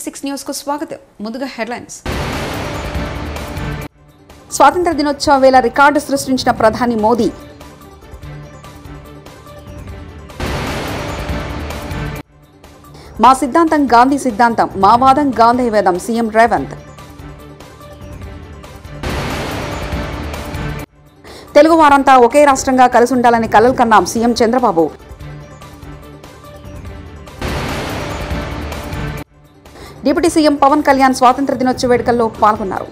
టీవీ6 news కు స్వాగతం. ముందుగా హెడ్లైన్స్. స్వాతంత్ర దినోత్సవ వేళ రికార్డు సృష్టించిన ప్రధాని మోదీ. మా సిద్ధాంతం గాంధీ సిద్ధాంతం, మా వాదం గాంధీ వేదం సీఎం రేవంత్. తెలుగు వారంతా ఒకే రాష్ట్రంగా కలిసి ఉండాలని కలలు కన్నాం CM Chandrababu. Deputy CM Pawan Kalyan స్వాతంత్ర దినోత్సవ వేడుకల్లో పాల్గొన్నారు.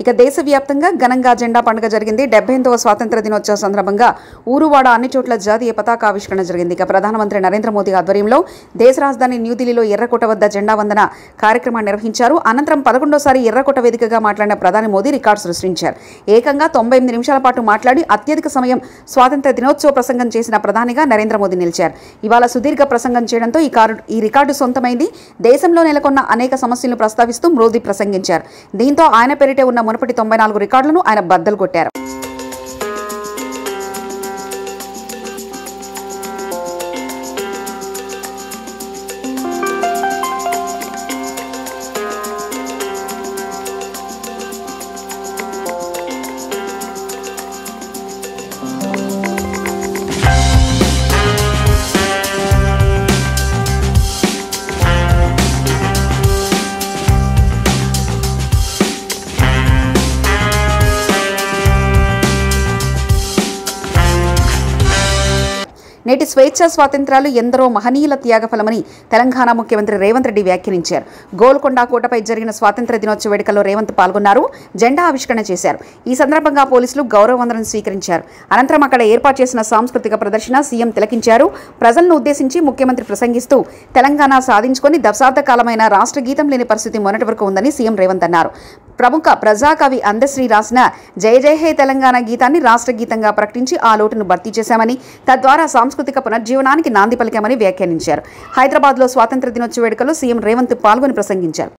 ఇక దేశవ్యాప్తంగా ఘనంగా జెండా పండుగ జరిగింది. 78వ స్వాతంత్ర దినోత్సవ సందర్భంగా ఊరువాడ అన్ని చోట్ల జాతీయ పతాకావిష్కరణ జరిగింది. ఇక ప్రధానమంత్రి నరేంద్ర మోదీ ఆధ్వర్యంలో దేశ రాజధాని న్యూఢిల్లీలో ఎర్రకోట వద్ద జెండా వందన కార్యక్రమాన్ని నిర్వహించారు. అనంతరం 11వ ఎర్రకోట వేదికగా మాట్లాడిన ప్రధాని మోదీ రికార్డు సృష్టించారు. ఏకంగా 98 నిమిషాల పాటు మాట్లాడి అత్యధిక సమయం స్వాతంత్ర దినోత్సవ ప్రసంగం చేసిన ప్రధానిగా నరేంద్ర మోదీ నిలిచారు. ఇవాళ సుదీర్ఘ ప్రసంగం చేయడంతో ఈ రికార్డు సొంతమైంది. దేశంలో నెలకొన్న అనేక సమస్యలను ప్రస్తావిస్తూ మోదీ ప్రసంగించారు. దీంతో ఆయన పేరిటే ఉన్న మునుపటి 94 రికార్డులను ఆయన బద్దలు కొట్టారు. నేటి స్వేచ్ఛ స్వాతంత్ర్యాలు ఎందరో మహనీయుల త్యాగఫలమని తెలంగాణ ముఖ్యమంత్రి రేవంత్ రెడ్డి వ్యాఖ్యానించారు. గోల్కొండ కోటపై జరిగిన స్వాతంత్ర దినోత్సవ వేడుకల్లో రేవంత్ పాల్గొన్నారు. జెండా ఆవిష్కరణ చేశారు. ఈ సందర్భంగా పోలీసులు గౌరవ వందనం స్వీకరించారు. అనంతరం అక్కడ ఏర్పాటు చేసిన సాంస్కృతిక ప్రదర్శన సీఎం తిలకించారు. ప్రజలను ఉద్దేశించి ముఖ్యమంత్రి ప్రసంగిస్తూ తెలంగాణ సాధించుకొని దశాబ్ద కాలమైన రాష్ట్ర గీతం లేని పరిస్థితి మొన్నటి వరకు ఉందని సీఎం రేవంత్ అన్నారు. ప్రముఖ ప్రజాకవి అందశ్రీ రాసిన జయ జయ హే తెలంగాణ గీతాన్ని రాష్ట్ర గీతంగా ప్రకటించి ఆ లోటును భర్తీ చేశామని, తద్వారా సాంస్కృతిక పునర్జీవనానికి నాంది పలికామని వ్యాఖ్యానించారు. హైదరాబాద్లో స్వాతంత్ర దినోత్సవ వేడుకల్లో సీఎం రేవంత్ పాల్గొని ప్రసంగించారు.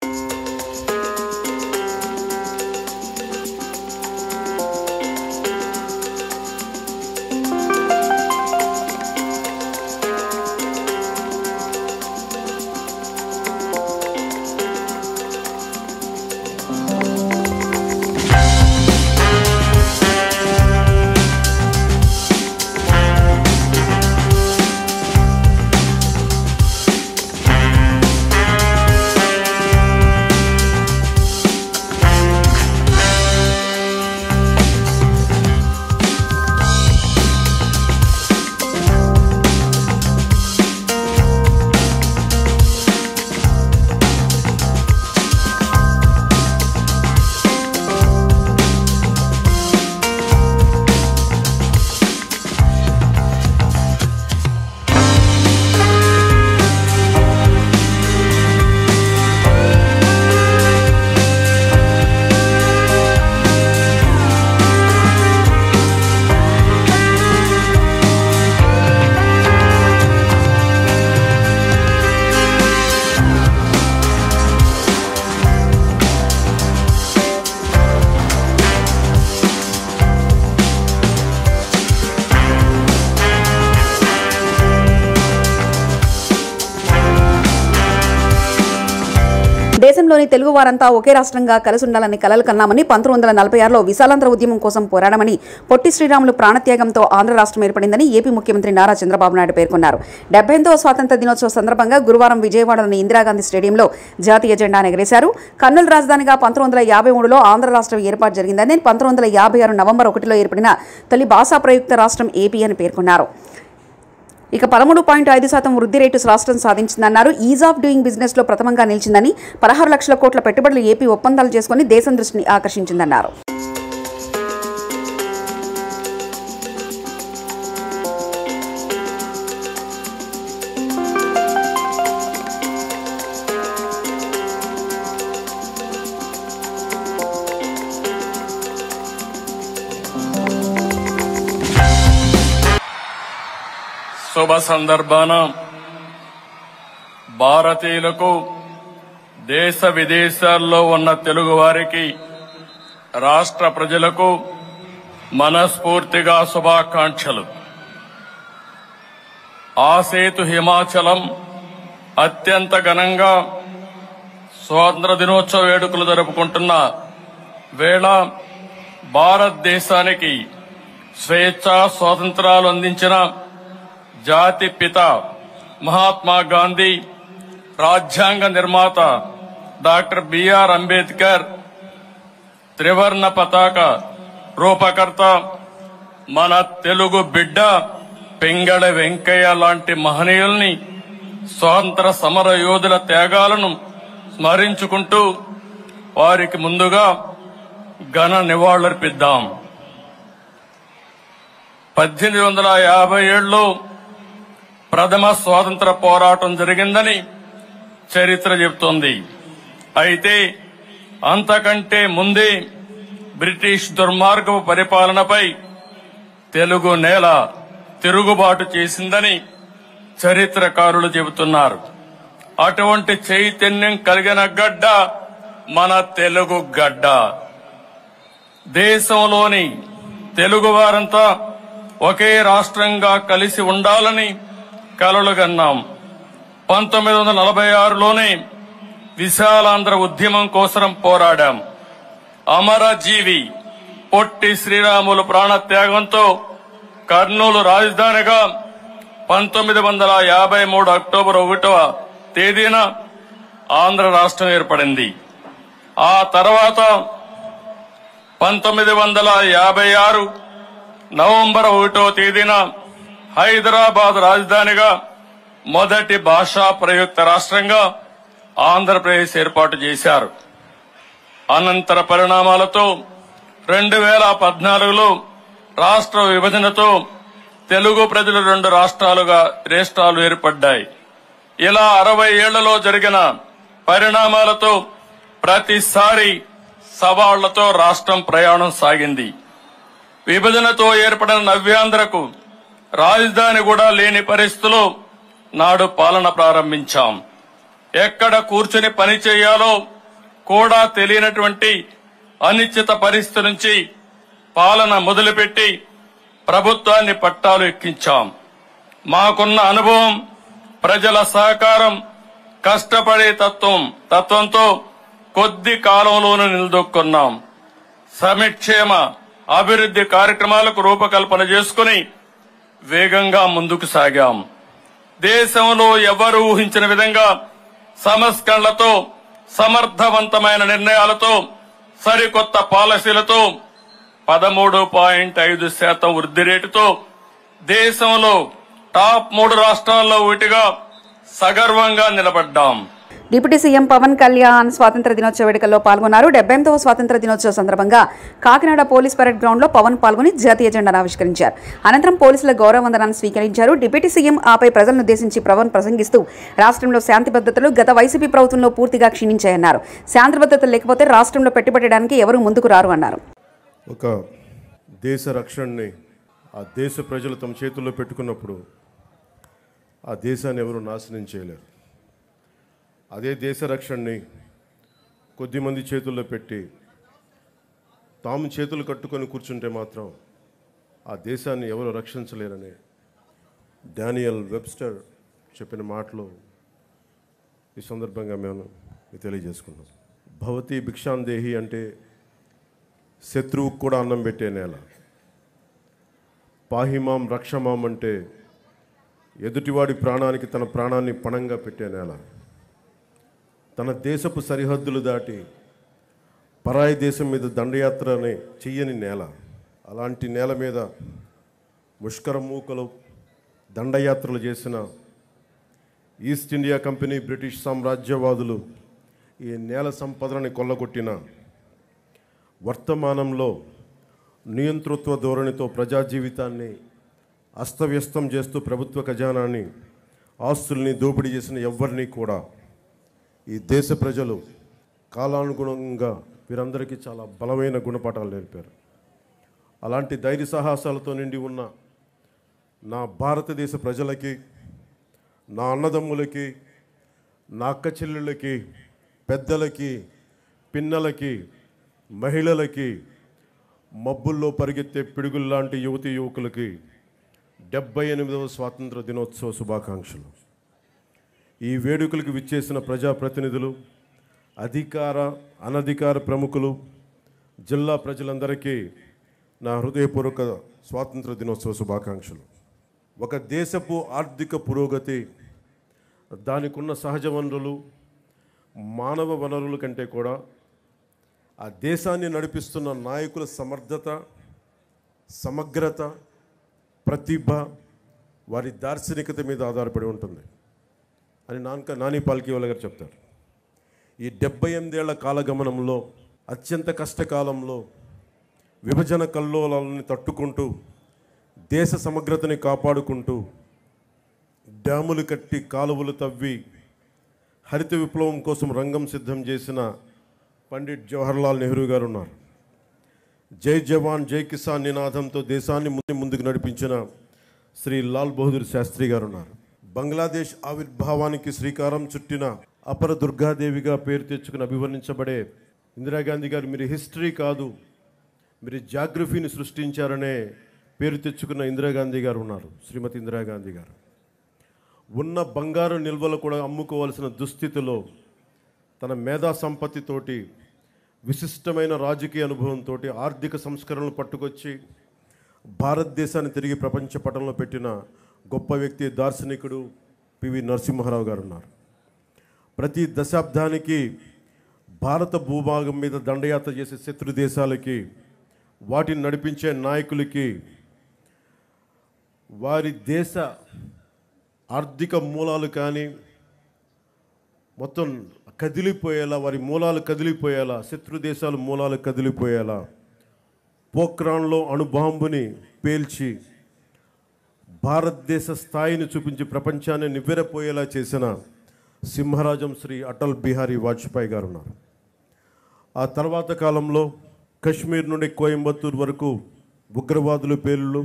దేశంలోని తెలుగు వారంతా ఒకే రాష్ట్రంగా కలిసి ఉండాలని కలలు కన్నామని, 1946లో విశాలాంధ్ర ఉద్యమం కోసం పోరాడమని, పొట్టి శ్రీరాములు ప్రాణత్యాగంతో ఆంధ్ర రాష్ట్రం ఏర్పడిందని ఏపీ ముఖ్యమంత్రి నారా చంద్రబాబు నాయుడు పేర్కొన్నారు. 78వ స్వాతంత్ర దినోత్సవ సందర్భంగా గురువారం విజయవాడలోని ఇందిరాగాంధీ స్టేడియంలో జాతీయ జెండాను ఎగరేశారు. కర్నూలు రాజధానిగా 1953లో ఆంధ్ర రాష్ట్రం ఏర్పాటు జరిగిందని, 1956 నవంబర్ 1లో ఏర్పడిన తొలి భాషా ప్రయుక్త రాష్ట్రం ఏపీ అని పేర్కొన్నారు. ఇక 13.5% వృద్ధి రేటు రాష్ట్రం సాధించిందన్నారు. ఈజ్ ఆఫ్ డూయింగ్ బిజినెస్ లో ప్రథమంగా నిలిచిందని, 16 లక్షల కోట్ల పెట్టుబడులు ఏపీ ఒప్పందాలు చేసుకుని దేశం దృష్టిని ఆకర్షించిందన్నారు. శుభ సందర్భాన భారతీయులకు దేశ విదేశాల్లో ఉన్న తెలుగు వారికి రాష్ట్ర ప్రజలకు మనస్ఫూర్తిగా శుభాకాంక్షలు. ఆసేతు హిమాచలం అత్యంత ఘనంగా స్వాతంత్ర దినోత్సవ వేడుకలు జరుపుకుంటున్న వేళ భారతదేశానికి స్వేచ్ఛా స్వాతంత్రాలు అందించిన జాతి పిత మహాత్మా గాంధీ, రాజ్యాంగ నిర్మాత డాక్టర్ బిఆర్ అంబేద్కర్, త్రివర్ణ పతాక రూపకర్త మన తెలుగు బిడ్డ పింగళ వెంకయ్య లాంటి మహనీయుల్ని, స్వాతంత్ర సమర యోధుల త్యాగాలను స్మరించుకుంటూ వారికి ముందుగా ఘన నివాళులర్పిద్దాం. 1857లో ప్రథమ స్వాతంత్ర పోరాటం జరిగిందని చరిత్ర చెబుతోంది. అయితే అంతకంటే ముందే బ్రిటిష్ దుర్మార్గపు పరిపాలనపై తెలుగు నేల తిరుగుబాటు చేసిందని చరిత్రకారులు చెబుతున్నారు. అటువంటి చైతన్యం కలిగిన గడ్డ మన తెలుగు గడ్డ. దేశంలోని తెలుగువారంతా ఒకే రాష్ట్రంగా కలిసి ఉండాలని కలలుగన్నాం. 1946లోనే విశాలాంధ్ర ఉద్యమం కోసం పోరాడాం. అమరజీవి పొట్టి శ్రీరాములు ప్రాణత్యాగంతో కర్నూలు రాజధానిగా 1953 అక్టోబర్ 1వ తేదీన ఆంధ్ర రాష్ట్రం ఏర్పడింది. ఆ తర్వాత 1956 నవంబర్ 1వ తేదీన హైదరాబాద్ రాజధానిగా మొదటి భాషా ప్రయుక్త రాష్ట్రంగా ఆంధ్రప్రదేశ్ ఏర్పాటు చేశారు. అనంతర పరిణామాలతో 2014లో రాష్ట్ర విభజనతో తెలుగు ప్రజలు 2 రాష్ట్రాలు ఏర్పడ్డాయి. ఇలా 60 ఏళ్లలో జరిగిన పరిణామాలతో ప్రతిసారి సవాళ్లతో రాష్ట్రం ప్రయాణం సాగింది. విభజనతో ఏర్పడిన నవ్యాంధ్రకు రాజధాని కూడా లేని పరిస్థితిలో నాడు పాలన ప్రారంభించాం. ఎక్కడ కూర్చుని పని చేయాలో కూడా తెలియనటువంటి అనిశ్చిత పరిస్థితి నుంచి పాలన మొదలుపెట్టి ప్రభుత్వాన్ని పట్టాలు ఎక్కించాం. మాకున్న అనుభవం, ప్రజల సహకారం, కష్టపడే తత్వంతో కొద్ది కాలంలోనూ నిలదొక్కున్నాం. సంక్షేమ అభివృద్ధి కార్యక్రమాలకు రూపకల్పన చేసుకుని వేగంగా ముందుకు సాగాం. దేశంలో ఎవరూ ఊహించిన విధంగా సంస్కరణలతో, సమర్థవంతమైన నిర్ణయాలతో, సరికొత్త పాలసీలతో 13.5% వృద్ధి రేటుతో దేశంలో టాప్ 3 రాష్ట్రాల్లో ఒకటిగా సగర్వంగా నిలబడ్డాం. డిప్యూటీ సీఎం పవన్ కళ్యాణ్ స్వాతంత్ర దినోత్సవ వేడుకల్లో పాల్గొన్నారు. 78వ స్వాతంత్ర దినోత్సవ సందర్భంగా కాకినాడ పోలీస్ పరేడ్ గ్రౌండ్లో పవన్ పాల్గొని జాతీయ జెండాను ఆవిష్కరించారు. అనంతరం పోలీసుల గౌరవ వందనాన్ని స్వీకరించారు. డిప్యూటీ సీఎం ఆపై ప్రజలను ఉద్దేశించి పవన్ ప్రసంగిస్తూ రాష్ట్రంలో శాంతి భద్రతలు గత వైసీపీ ప్రభుత్వంలో పూర్తిగా క్షీణించాయన్నారు. శాంతి భద్రతలు లేకపోతే రాష్ట్రంలో పెట్టుబడడానికి ఎవరూ ముందుకు రారు అన్నారు. ఒక దేశ రక్షణని ఆ దేశ ప్రజలు తమ చేతుల్లో పెట్టుకున్నప్పుడు ఆ దేశాన్ని ఎవరు నాశనం చేయలేరు. అదే దేశ రక్షణని కొద్దిమంది చేతుల్లో పెట్టి తాము చేతులు కట్టుకొని కూర్చుంటే మాత్రం ఆ దేశాన్ని ఎవరు రక్షించలేరని డానియల్ వెబ్స్టర్ చెప్పిన మాటలు ఈ సందర్భంగా మేము తెలియజేసుకున్నాం. భవతి భిక్షాందేహి అంటే శత్రువుకు కూడా అన్నం పెట్టే నేల. పాహిమాం రక్షమాం అంటే ఎదుటివాడి ప్రాణానికి తన ప్రాణాన్ని పణంగా పెట్టే నేల. తన దేశపు సరిహద్దులు దాటి పరాయి దేశం మీద దండయాత్రని చెయ్యని నేల. అలాంటి నేల మీద ముష్కర మూకలు దండయాత్రలు చేసిన ఈస్ట్ ఇండియా కంపెనీ, బ్రిటిష్ సామ్రాజ్యవాదులు ఈ నేల సంపదలని కొల్లగొట్టిన వర్తమానంలో నియంతృత్వ ధోరణితో ప్రజా జీవితాన్ని అస్తవ్యస్తం చేస్తూ ప్రభుత్వ ఖజానాన్ని, ఆస్తుల్ని దోపిడీ చేసిన ఎవరిని కూడా ఈ దేశ ప్రజలు కాలానుగుణంగా వీరందరికీ చాలా బలమైన గుణపాఠాలు నేర్పారు. అలాంటి ధైర్య సాహసాలతో నిండి ఉన్న నా భారతదేశ ప్రజలకి, నా అన్నదమ్ములకి, నా అక్క చెల్లెళ్ళకి, పెద్దలకి, పిన్నలకి, మహిళలకి, మబ్బుల్లో పరిగెత్తే పిడుగుల్లాంటి యువతీ యువకులకి 78వ స్వాతంత్ర దినోత్సవ శుభాకాంక్షలు. ఈ వేడుకలకు విచ్చేసిన ప్రజాప్రతినిధులు, అధికార అనధికార ప్రముఖులు, జిల్లా ప్రజలందరికీ నా హృదయపూర్వక స్వాతంత్ర దినోత్సవ శుభాకాంక్షలు. ఒక దేశపు ఆర్థిక పురోగతి దానికున్న సహజ వనరులు, మానవ వనరుల కంటే కూడా ఆ దేశాన్ని నడిపిస్తున్న నాయకుల సమర్థత, సమగ్రత, ప్రతిభ, వారి దార్శనికత మీద ఆధారపడి ఉంటుంది అని నాని పాల్కీవాలా గారు చెప్తారు. ఈ 78 ఏళ్ల కాలగమనంలో, అత్యంత కష్టకాలంలో విభజన కల్లోలాలని తట్టుకుంటూ, దేశ సమగ్రతని కాపాడుకుంటూ, డ్యాములు కట్టి, కాలువలు తవ్వి, హరిత విప్లవం కోసం రంగం సిద్ధం చేసిన పండిట్ జవహర్లాల్ నెహ్రూ గారు ఉన్నారు. జై జవాన్ జై కిసాన్ నినాదంతో దేశాన్ని ముందుకు నడిపించిన శ్రీ లాల్ బహదూర్ శాస్త్రి గారు ఉన్నారు. బంగ్లాదేశ్ ఆవిర్భావానికి శ్రీకారం చుట్టిన అపర దుర్గాదేవిగా పేరు తెచ్చుకుని అభివర్ణించబడే ఇందిరాగాంధీ గారు, మీరు హిస్టరీ కాదు, మీరు జాగ్రఫీని సృష్టించారనే పేరు తెచ్చుకున్న ఇందిరాగాంధీ గారు ఉన్నారు. శ్రీమతి ఇందిరాగాంధీ గారు ఉన్న బంగారు నిల్వలు కూడా అమ్ముకోవాల్సిన దుస్థితిలో తన మేధా సంపత్తితోటి, విశిష్టమైన రాజకీయ అనుభవంతో ఆర్థిక సంస్కరణలు పట్టుకొచ్చి భారతదేశాన్ని తిరిగి ప్రపంచ పటంలో పెట్టిన గొప్ప వ్యక్తి, దార్శనికుడు పివి నరసింహారావు గారు ఉన్నారు. ప్రతి దశాబ్దానికి భారత భూభాగం మీద దండయాత్ర చేసే శత్రు దేశాలకి, వాటిని నడిపించే నాయకులకి వారి దేశ ఆర్థిక మూలాలు కానీ మొత్తం కదిలిపోయేలా, వారి మూలాలు కదిలిపోయేలా, శత్రు దేశాల మూలాలు కదిలిపోయేలా పోఖ్రాన్లో అణుబాంబుని పేల్చి భారతదేశ స్థాయిని చూపించి ప్రపంచాన్ని నివ్వెరపోయేలా చేసిన సింహరాజం శ్రీ అటల్ బిహారీ వాజ్పేయి గారు ఉన్నారు. ఆ తర్వాత కాలంలో కశ్మీర్ నుండి కోయంబత్తూరు వరకు ఉగ్రవాదులు పేలుళ్ళు,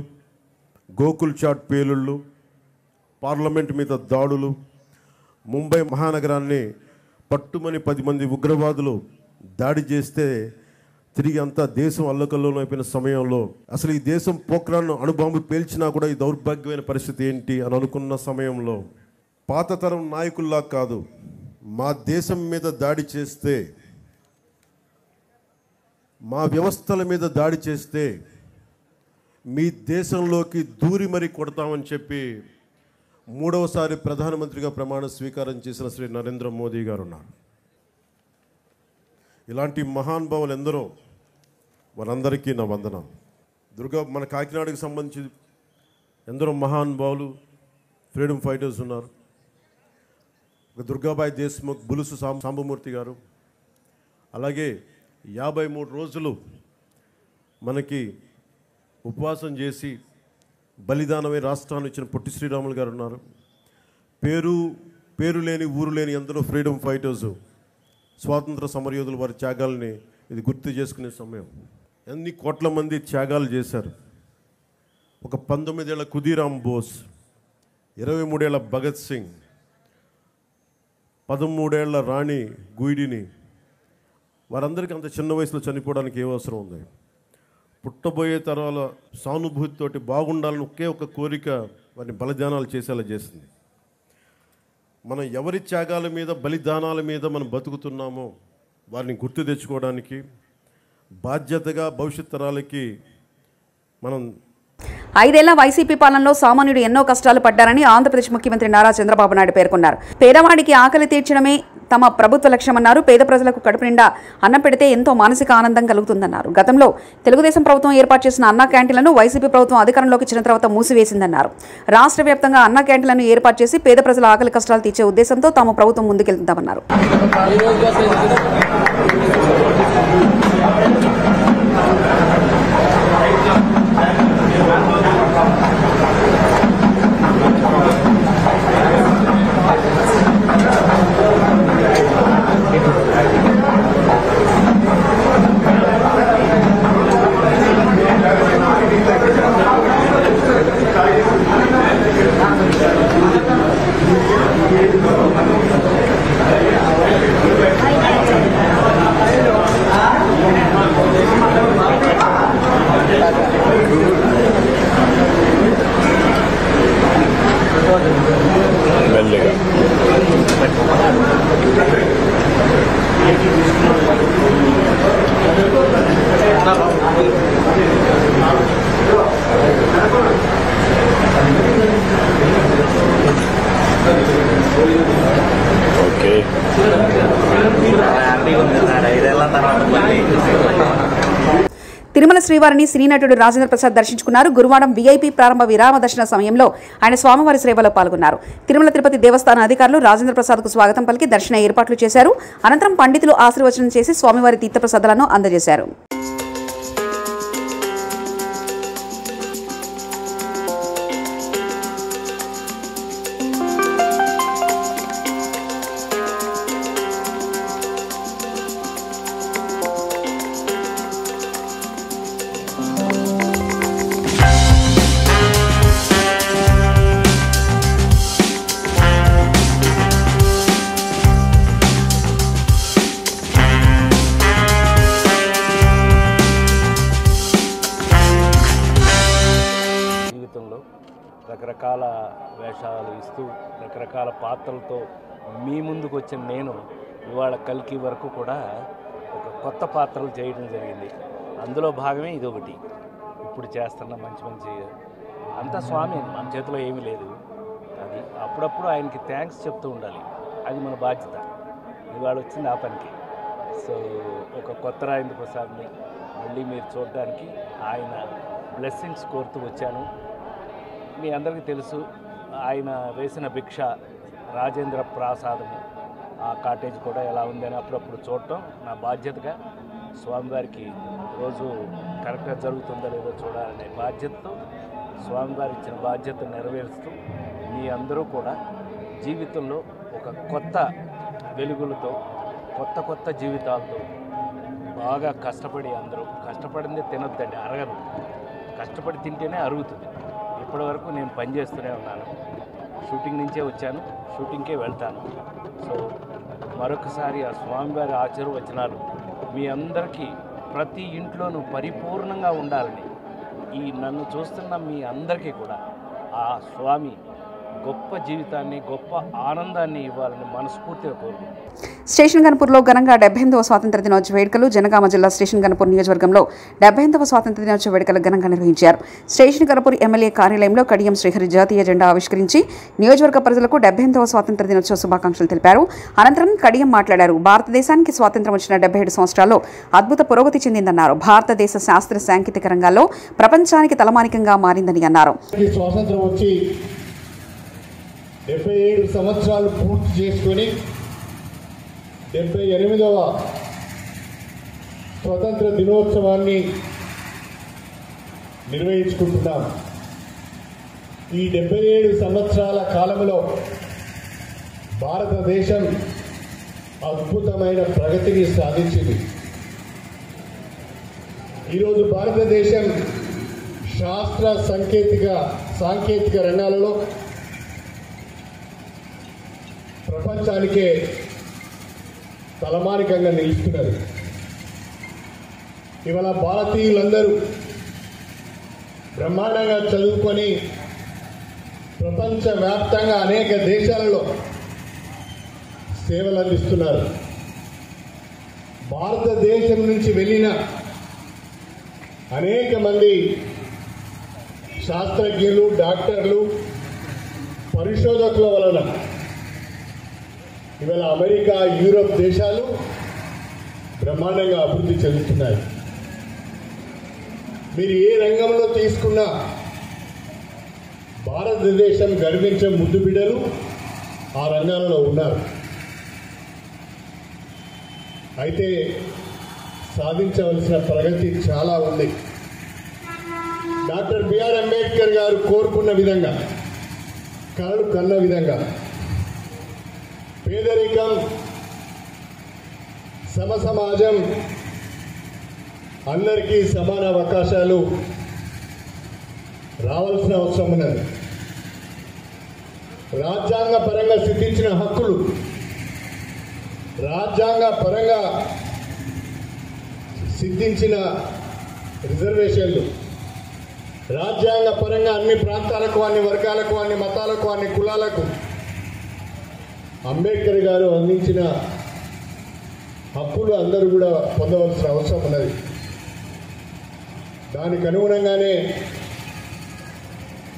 గోకుల్ చాట్ పేలుళ్ళు, పార్లమెంట్ మీద దాడులు, ముంబై మహానగరాన్ని పట్టుమని 10 మంది ఉగ్రవాదులు దాడి చేస్తే తిరిగి అంతా దేశం అల్లకల్లోలం అయిపోయిన సమయంలో, అసలు ఈ దేశం పోఖ్రాన్ అణుబాంబు పేల్చినా కూడా ఈ దౌర్భాగ్యమైన పరిస్థితి ఏంటి అని అనుకున్న సమయంలో, పాత తరం నాయకుల్లా కాదు, మా దేశం మీద దాడి చేస్తే, మా వ్యవస్థల మీద దాడి చేస్తే మీ దేశంలోకి దూరి మరీ కొడతామని చెప్పి 3వసారి ప్రధానమంత్రిగా ప్రమాణ స్వీకారం చేసిన శ్రీ నరేంద్ర మోదీ గారు ఉన్నారు. ఇలాంటి మహానుభావులు ఎందరో, వారందరికీ నా వందనం. మన కాకినాడకు సంబంధించి ఎందరో మహానుభావులు, ఫ్రీడమ్ ఫైటర్స్ ఉన్నారు. దుర్గాబాయి దేశ్ముఖ్, బులుసు సాంబమూర్తి గారు, అలాగే 53 రోజులు మనకి ఉపవాసం చేసి బలిదానమై రాష్ట్రాన్ని ఇచ్చిన పొట్టి శ్రీరాములు గారు ఉన్నారు. పేరు లేని ఊరు లేని ఎందరో ఫ్రీడమ్ ఫైటర్స్, స్వాతంత్ర సమరయోధులు, వారి త్యాగాలని ఇది గుర్తు చేసుకునే సమయం. ఎన్ని కోట్ల మంది త్యాగాలు చేశారు. ఒక 19 ఏళ్ల ఖుదీరామ్ బోస్, 23 ఏళ్ల భగత్ సింగ్, 13 ఏళ్ల రాణి గుయిడిని, వారందరికీ అంత చిన్న వయసులో చనిపోవడానికి ఏ అవసరం ఉంది? పుట్టబోయే తరాల సానుభూతితోటి బాగుండాలని ఒకే ఒక కోరిక వారిని బలిదానాలు చేసేలా చేసింది. మనం ఎవరి త్యాగాల మీద, బలిదానాల మీద మనం బతుకుతున్నామో వారిని గుర్తు తెచ్చుకోవడానికి బాధ్యతగా భవిష్యత్ తరాలకి మనం 5 ఏళ్ల వైసీపీ పాలనలో సామాన్యుడు ఎన్నో కష్టాలు పడ్డారని ఆంధ్రప్రదేశ్ ముఖ్యమంత్రి నారా చంద్రబాబు నాయుడు పేర్కొన్నారు. పేదవాడికి ఆకలి తీర్చడమే తమ ప్రభుత్వ లక్ష్యమన్నారు. పేద ప్రజలకు కడుపు నిండా అన్నం పెడితే ఎంతో మానసిక ఆనందం కలుగుతుందన్నారు. గతంలో తెలుగుదేశం ప్రభుత్వం ఏర్పాటు చేసిన అన్నా క్యాంటీన్లను వైసీపీ ప్రభుత్వం అధికారంలోకి వచ్చిన తర్వాత మూసివేసిందన్నారు. రాష్ట్ర వ్యాప్తంగా అన్నా క్యాంటీన్లను ఏర్పాటు చేసి పేద ప్రజల ఆకలి కష్టాలు తీర్చే ఉద్దేశంతో తాము ప్రభుత్వం ముందుకెళ్తుందామన్నారు. శ్రీవారిని సినీ నటుడు రాజేంద్ర ప్రసాద్ దర్శించుకున్నారు. గురువారం వీఐపీ ప్రారంభ విరామ దర్శన సమయంలో ఆయన స్వామివారి సేవలో పాల్గొన్నారు. తిరుమల తిరుపతి దేవస్థాన అధికారులు రాజేంద్ర ప్రసాద్ కు స్వాగతం పలికి దర్శన ఏర్పాట్లు చేశారు. అనంతరం పండితులు ఆశీర్వచనం చేసి స్వామివారి తీర్థప్రసాదాలను అందజేశారు. రకరకాల వేషాలు ఇస్తూ రకరకాల పాత్రలతో మీ ముందుకు వచ్చిన నేను ఇవాళ కల్కి వరకు కూడా ఒక కొత్త పాత్రలు చేయడం జరిగింది. అందులో భాగమే ఇదొకటి. ఇప్పుడు చేస్తున్న మంచి అంతా స్వామి, మన చేతిలో ఏమీ లేదు. అది అప్పుడప్పుడు ఆయనకి థ్యాంక్స్ చెప్తూ ఉండాలి. అది మన బాధ్యత. ఇవాళ వచ్చింది ఆ పనికి. సో ఒక కొత్త రాజేంద్ర ప్రసాద్ని మళ్ళీ మీరు చూడడానికి ఆయన బ్లెస్సింగ్స్ కోరుతూ వచ్చాను. మీ అందరికీ తెలుసు, ఆయన వేసిన భిక్ష రాజేంద్ర ప్రసాదము, ఆ కాటేజ్ కూడా ఎలా ఉందని అప్పుడప్పుడు చూడటం నా బాధ్యతగా, స్వామివారికి రోజు కరెక్ట్గా జరుగుతుందో లేదో చూడాలనే బాధ్యతతో స్వామివారి ఇచ్చిన బాధ్యతను నెరవేరుస్తూ మీ అందరూ కూడా జీవితంలో ఒక కొత్త వెలుగులతో కొత్త జీవితాలతో బాగా కష్టపడి, అందరూ కష్టపడిందే తినొద్దండి, అరగదు. కష్టపడి తింటేనే అరుగుతుంది. ఇప్పటి వరకు నేను పనిచేస్తూనే ఉన్నాను. షూటింగ్ నుంచే వచ్చాను, షూటింగ్కే వెళ్తాను. సో మరొకసారి ఆ స్వామివారి ఆశీర్వచనాలు మీ అందరికీ ప్రతి ఇంట్లోనూ పరిపూర్ణంగా ఉండాలని, ఈ నన్ను చూస్తున్న మీ అందరికీ కూడా ఆ స్వామి గొప్ప జీవితాన్ని, గొప్ప ఆనందాన్ని ఇవ్వాలని మనస్ఫూర్తిగా కోరుకుంటున్నాను. స్టేషన్ గన్పూర్లో ఘనంగా 78వ స్వాతంత్ర దినోత్సవ వేడుకలు. జనగామ జిల్లా స్టేషన్ గన్పూర్ నియోజకవర్గంలో 78వ స్వాతంత్ర దినోత్సవ వేడుకలు ఘనంగా నిర్వహించారు. స్టేషన్ గన్పూర్ ఎమ్మెల్యే కార్యాలయంలో కడియం శ్రీహరి జాతీయ జెండా ఆవిష్కరించి నియోజకవర్గ ప్రజలకు 78వ స్వాతంత్ర దినోత్సవ శుభాకాంక్షలు తెలిపారు. అనంతరం కడియం మాట్లాడారు. భారతదేశానికి స్వాతంత్రం వచ్చిన 77 సంవత్సరాల్లో అద్భుత పురోగతి చెందిందన్నారు. భారతదేశ శాస్త్ర సాంకేతిక రంగాల్లో ప్రపంచానికి తలమానికంగా మారిందని అన్నారు. 77 సంవత్సరాలు పూర్తి చేసుకొని 78వ స్వతంత్ర దినోత్సవాన్ని నిర్వహించుకుంటున్నాం. ఈ 77 సంవత్సరాల కాలంలో భారతదేశం అద్భుతమైన ప్రగతిని సాధించింది. ఈరోజు భారతదేశం శాస్త్ర సాంకేతిక రంగాలలో ప్రపంచానికే తలమానికంగా నిలుస్తున్నారు. ఇవాళ భారతీయులందరూ బ్రహ్మాండంగా చదువుకొని ప్రపంచవ్యాప్తంగా అనేక దేశాలలో సేవలు అందిస్తున్నారు. భారతదేశం నుంచి వెళ్ళిన అనేక మంది శాస్త్రజ్ఞులు, డాక్టర్లు, పరిశోధకుల వలన ఇవాళ అమెరికా, యూరోప్ దేశాలు బ్రహ్మాండంగా అభివృద్ధి చెందుతున్నాయి. మీరు ఏ రంగంలో తీసుకున్నా భారతదేశం గర్వించే ముద్దు బిడ్డలు ఆ రంగాలలో ఉన్నారు. అయితే సాధించవలసిన ప్రగతి చాలా ఉంది. డాక్టర్ బిఆర్ అంబేద్కర్ గారు కోరుకున్న విధంగా, కలలు కన్న విధంగా పేదరికం, సమసమాజం, అందరికీ సమాన అవకాశాలు రావాల్సిన అవసరం ఉన్నది. రాజ్యాంగ పరంగా సిద్ధించిన హక్కులు, రాజ్యాంగ పరంగా సిద్ధించిన రిజర్వేషన్లు, రాజ్యాంగ పరంగా అన్ని ప్రాంతాలకు, అన్ని వర్గాలకు, అన్ని మతాలకు, అన్ని కులాలకు అంబేద్కర్ గారు అందించిన హక్కులు అందరూ కూడా పొందవలసిన అవసరం ఉన్నది. దానికి అనుగుణంగానే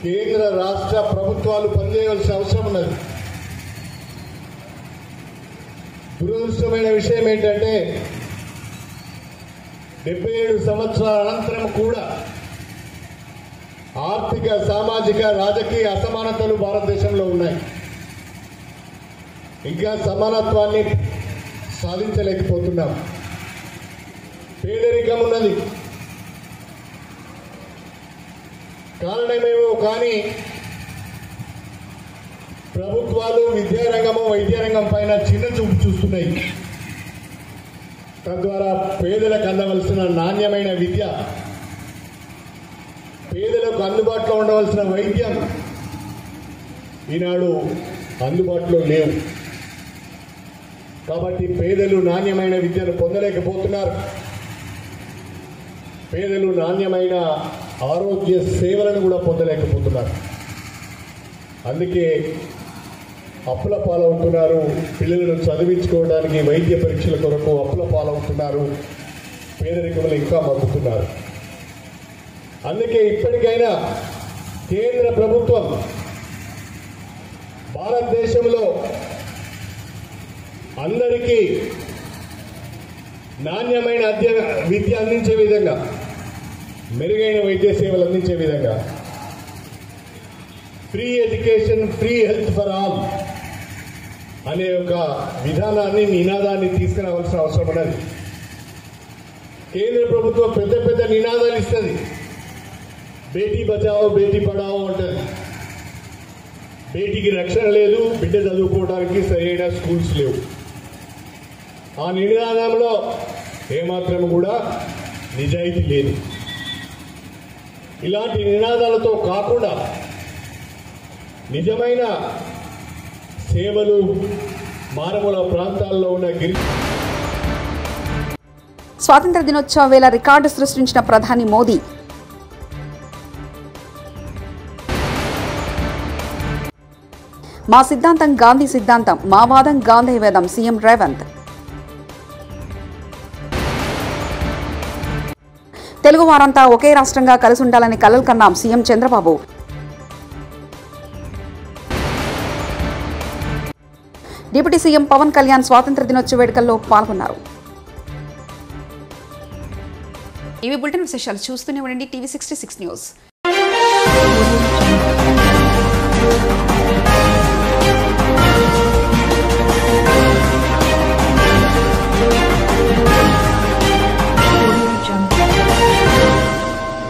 కేంద్ర రాష్ట్ర ప్రభుత్వాలు పనిచేయవలసిన అవసరం ఉన్నది. దురదృష్టమైన విషయం ఏంటంటే 77 సంవత్సరాల అనంతరం కూడా ఆర్థిక, సామాజిక, రాజకీయ అసమానతలు భారతదేశంలో ఉన్నాయి. ఇంకా సమానత్వాన్ని సాధించలేకపోతున్నాం. పేదరికం ఉన్నది. కారణమేమో కానీ ప్రభుత్వాలు విద్యారంగము, వైద్యరంగం పైన చిన్న చూపు చూస్తున్నాయి. తద్వారా పేదలకు అందవలసిన నాణ్యమైన విద్య, పేదలకు అందుబాటులో ఉండవలసిన వైద్యం ఈనాడు అందుబాటులో లేవు. కాబట్టి పేదలు నాణ్యమైన విద్యను పొందలేకపోతున్నారు. పేదలు నాణ్యమైన ఆరోగ్య సేవలను కూడా పొందలేకపోతున్నారు. అందుకే అప్పుల పాలవుతున్నారు. పిల్లలను చదివించుకోవడానికి వైద్య పరీక్షల కొరకు అప్పుల పాలవుతున్నారు. పేదరికంలో ఇంకా మగ్గుతున్నారు. అందుకే ఇప్పటికైనా కేంద్ర ప్రభుత్వం భారతదేశంలో అందరికీ నాణ్యమైన విద్య అందించే విధంగా, మెరుగైన వైద్య సేవలు అందించే విధంగా free education, free health for all అనే ఒక విధానాన్ని, నినాదాన్ని తీసుకురావాల్సిన అవసరం ఉన్నది. కేంద్ర ప్రభుత్వం పెద్ద పెద్ద నినాదాలు ఇస్తుంది. బేటీ బచావో బేటీ పడావో అంటుంది. బేటీకి రక్షణ లేదు, బిడ్డ చదువుకోవడానికి సరైన స్కూల్స్ లేవు. ఆ నినాదంలో ఏమాత్రం కూడా నిజాయితీ లేదు. ఇలాంటి నినాదాలతో కాకుండా నిజమైన సేవలు మారుమూల ప్రాంతాల్లో ఉన్న స్వాతంత్ర దినోత్సవ వేళ రికార్డు సృష్టించిన ప్రధాని మోదీ మా సిద్ధాంతం గాంధీ సిద్ధాంతం, మా వాదం గాంధీ వేదం సీఎం రేవంత్. తెలుగు వారంతా ఒకే రాష్ట్రంగా కలిసి ఉండాలని కలలు కన్నాం CM Chandrababu. Deputy CM Pawan Kalyan స్వాతంత్ర దినోత్సవ వేడుకల్లో పాల్గొన్నారు. ఇవి బులెటిన్ విశేషాలు. చూస్తూనే ఉండండి టీవీ 66 న్యూస్.